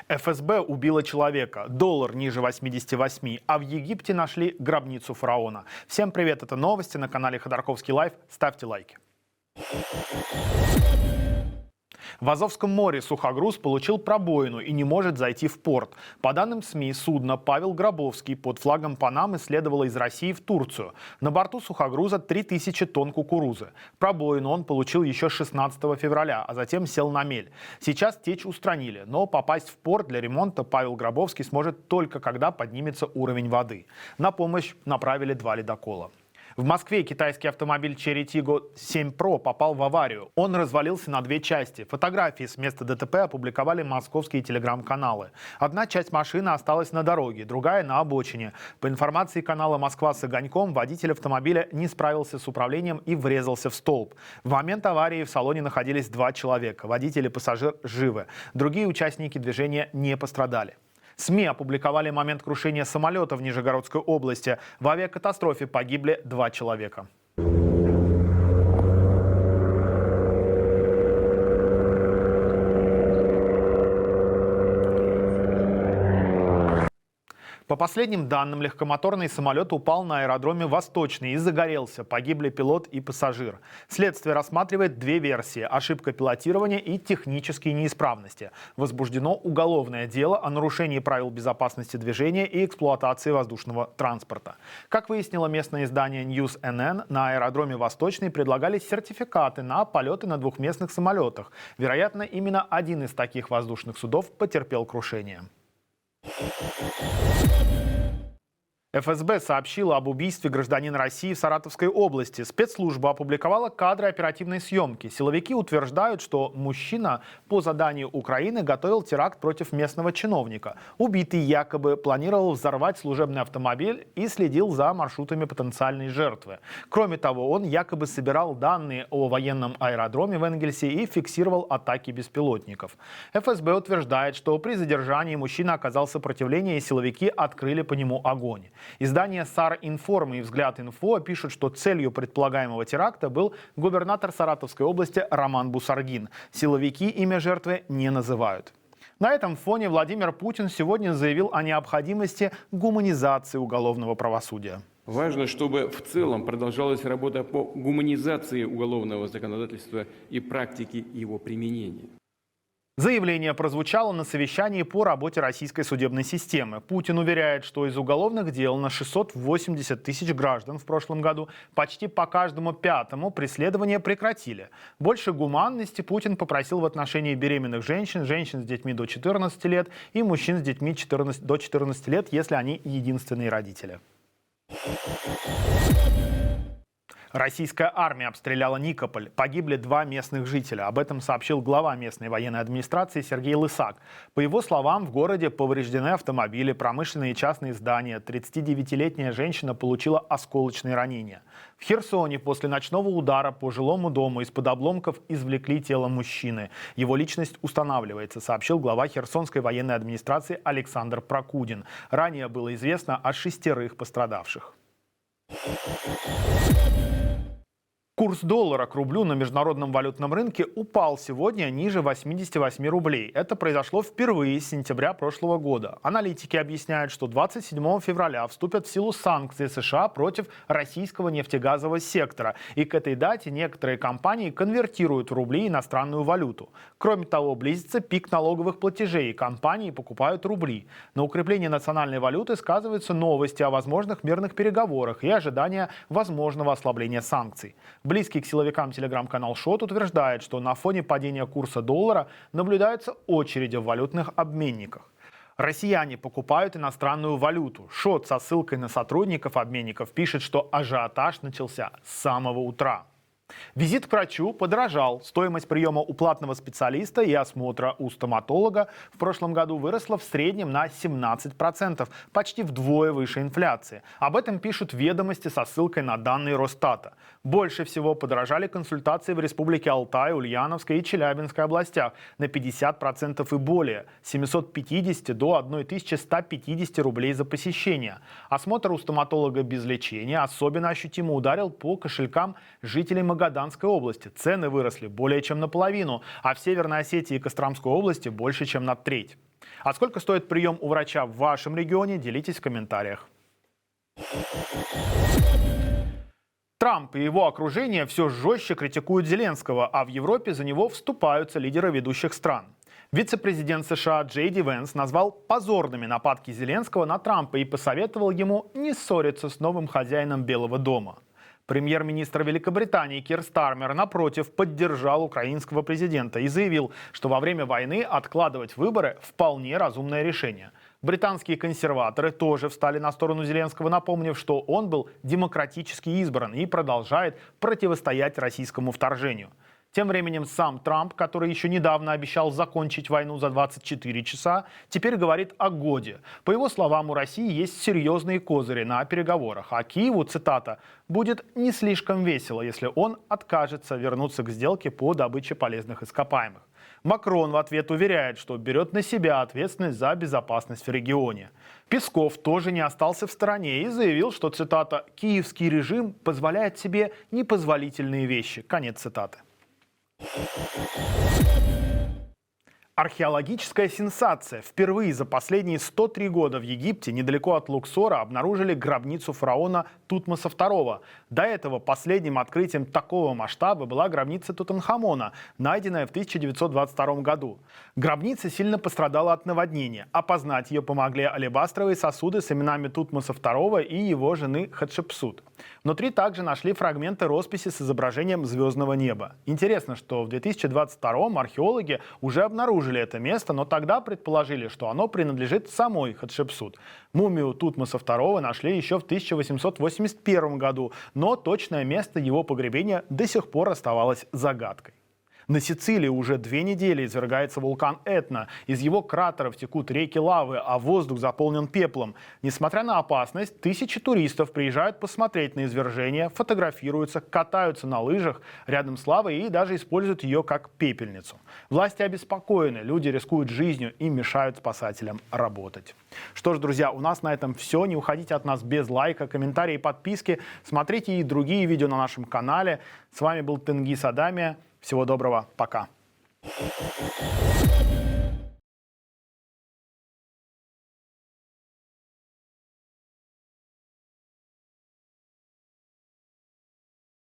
ФСБ убила человека, доллар ниже 88, а в Египте нашли гробницу фараона. Всем привет, это новости на канале Ходорковский Лайв. Ставьте лайки. В Азовском море сухогруз получил пробоину и не может зайти в порт. По данным СМИ, судно «Павел Гробовский» под флагом Панамы следовало из России в Турцию. На борту сухогруза 3000 тонн кукурузы. Пробоину он получил еще 16 февраля, а затем сел на мель. Сейчас течь устранили, но попасть в порт для ремонта Павел Гробовский сможет только когда поднимется уровень воды. На помощь направили 2 ледокола. В Москве китайский автомобиль Chery Tiggo 7 Pro попал в аварию. Он развалился на 2 части. Фотографии с места ДТП опубликовали московские телеграм-каналы. Одна часть машины осталась на дороге, другая на обочине. По информации канала «Москва с огоньком», водитель автомобиля не справился с управлением и врезался в столб. В момент аварии в салоне находились 2 человека. Водитель и пассажир живы. Другие участники движения не пострадали. СМИ опубликовали момент крушения самолета в Нижегородской области. В авиакатастрофе погибли 2 человека. По последним данным, легкомоторный самолет упал на аэродроме Восточный и загорелся. Погибли пилот и пассажир. Следствие рассматривает 2 версии: ошибка пилотирования и технические неисправности. Возбуждено уголовное дело о нарушении правил безопасности движения и эксплуатации воздушного транспорта. Как выяснило местное издание News NN, на аэродроме Восточный предлагались сертификаты на полеты на двухместных самолетах. Вероятно, именно один из таких воздушных судов потерпел крушение. ФСБ сообщила об убийстве гражданина России в Саратовской области. Спецслужба опубликовала кадры оперативной съемки. Силовики утверждают, что мужчина по заданию Украины готовил теракт против местного чиновника. Убитый якобы планировал взорвать служебный автомобиль и следил за маршрутами потенциальной жертвы. Кроме того, он якобы собирал данные о военном аэродроме в Энгельсе и фиксировал атаки беспилотников. ФСБ утверждает, что при задержании мужчина оказал сопротивление, и силовики открыли по нему огонь. Издание «Сар-Информ» и «Взгляд-Инфо» пишут, что целью предполагаемого теракта был губернатор Саратовской области Роман Бусаргин. Силовики имя жертвы не называют. На этом фоне Владимир Путин сегодня заявил о необходимости гуманизации уголовного правосудия. Важно, чтобы в целом продолжалась работа по гуманизации уголовного законодательства и практики его применения. Заявление прозвучало на совещании по работе российской судебной системы. Путин уверяет, что из уголовных дел на 680 тысяч граждан в прошлом году почти по каждому 5-му преследование прекратили. Больше гуманности Путин попросил в отношении беременных женщин, женщин с детьми до 14 лет и мужчин с детьми до 14 лет, если они единственные родители. Российская армия обстреляла Никополь. Погибли 2 местных жителя. Об этом сообщил глава местной военной администрации Сергей Лысак. По его словам, в городе повреждены автомобили, промышленные и частные здания. 39-летняя женщина получила осколочные ранения. В Херсоне после ночного удара по жилому дому из-под обломков извлекли тело мужчины. Его личность устанавливается, сообщил глава Херсонской военной администрации Александр Прокудин. Ранее было известно о 6 пострадавших. Курс доллара к рублю на международном валютном рынке упал сегодня ниже 88 рублей. Это произошло впервые с сентября прошлого года. Аналитики объясняют, что 27 февраля вступят в силу санкции США против российского нефтегазового сектора. И к этой дате некоторые компании конвертируют в рубли иностранную валюту. Кроме того, близится пик налоговых платежей, и компании покупают рубли. На укрепление национальной валюты сказываются новости о возможных мирных переговорах и ожидания возможного ослабления санкций. Близкий к силовикам телеграм-канал «Шот» утверждает, что на фоне падения курса доллара наблюдаются очереди в валютных обменниках. Россияне покупают иностранную валюту. «Шот» со ссылкой на сотрудников обменников пишет, что ажиотаж начался с самого утра. Визит к врачу подорожал. Стоимость приема у платного специалиста и осмотра у стоматолога в прошлом году выросла в среднем на 17%, почти вдвое выше инфляции. Об этом пишут «Ведомости» со ссылкой на данные Росстата. Больше всего подорожали консультации в Республике Алтай, Ульяновской и Челябинской областях на 50% и более, с 750 до 1150 рублей за посещение. Осмотр у стоматолога без лечения особенно ощутимо ударил по кошелькам жителей Магаданской области. Цены выросли более чем наполовину, а в Северной Осетии и Костромской области больше чем на треть. А сколько стоит прием у врача в вашем регионе? Делитесь в комментариях. Трамп и его окружение все жестче критикуют Зеленского, а в Европе за него вступаются лидеры ведущих стран. Вице-президент США Джей Ди Венс назвал позорными нападки Зеленского на Трампа и посоветовал ему не ссориться с новым хозяином Белого дома. Премьер-министр Великобритании Кир Стармер, напротив, поддержал украинского президента и заявил, что во время войны откладывать выборы – вполне разумное решение. Британские консерваторы тоже встали на сторону Зеленского, напомнив, что он был демократически избран и продолжает противостоять российскому вторжению. Тем временем сам Трамп, который еще недавно обещал закончить войну за 24 часа, теперь говорит о годе. По его словам, у России есть серьезные козыри на переговорах, а Киеву, цитата, «будет не слишком весело, если он откажется вернуться к сделке по добыче полезных ископаемых». Макрон в ответ уверяет, что берет на себя ответственность за безопасность в регионе. Песков тоже не остался в стороне и заявил, что, цитата, «киевский режим позволяет себе непозволительные вещи». Конец цитаты. Археологическая сенсация. Впервые за последние 103 года в Египте, недалеко от Луксора, обнаружили гробницу фараона Тутмоса II. До этого последним открытием такого масштаба была гробница Тутанхамона, найденная в 1922 году. Гробница сильно пострадала от наводнения. Опознать ее помогли алебастровые сосуды с именами Тутмоса II и его жены Хатшепсут. Внутри также нашли фрагменты росписи с изображением звездного неба. Интересно, что в 2022 археологи уже обнаружили это место, но тогда предположили, что оно принадлежит самой Хатшепсут. Мумию Тутмоса II нашли еще в 1881 году, но точное место его погребения до сих пор оставалось загадкой. На Сицилии уже 2 недели извергается вулкан Этна. Из его кратеров текут реки лавы, а воздух заполнен пеплом. Несмотря на опасность, тысячи туристов приезжают посмотреть на извержение, фотографируются, катаются на лыжах рядом с лавой и даже используют ее как пепельницу. Власти обеспокоены, люди рискуют жизнью и мешают спасателям работать. Что ж, друзья, у нас на этом все. Не уходите от нас без лайка, комментария и подписки. Смотрите и другие видео на нашем канале. С вами был Тенгиз Адамия. Всего доброго, пока.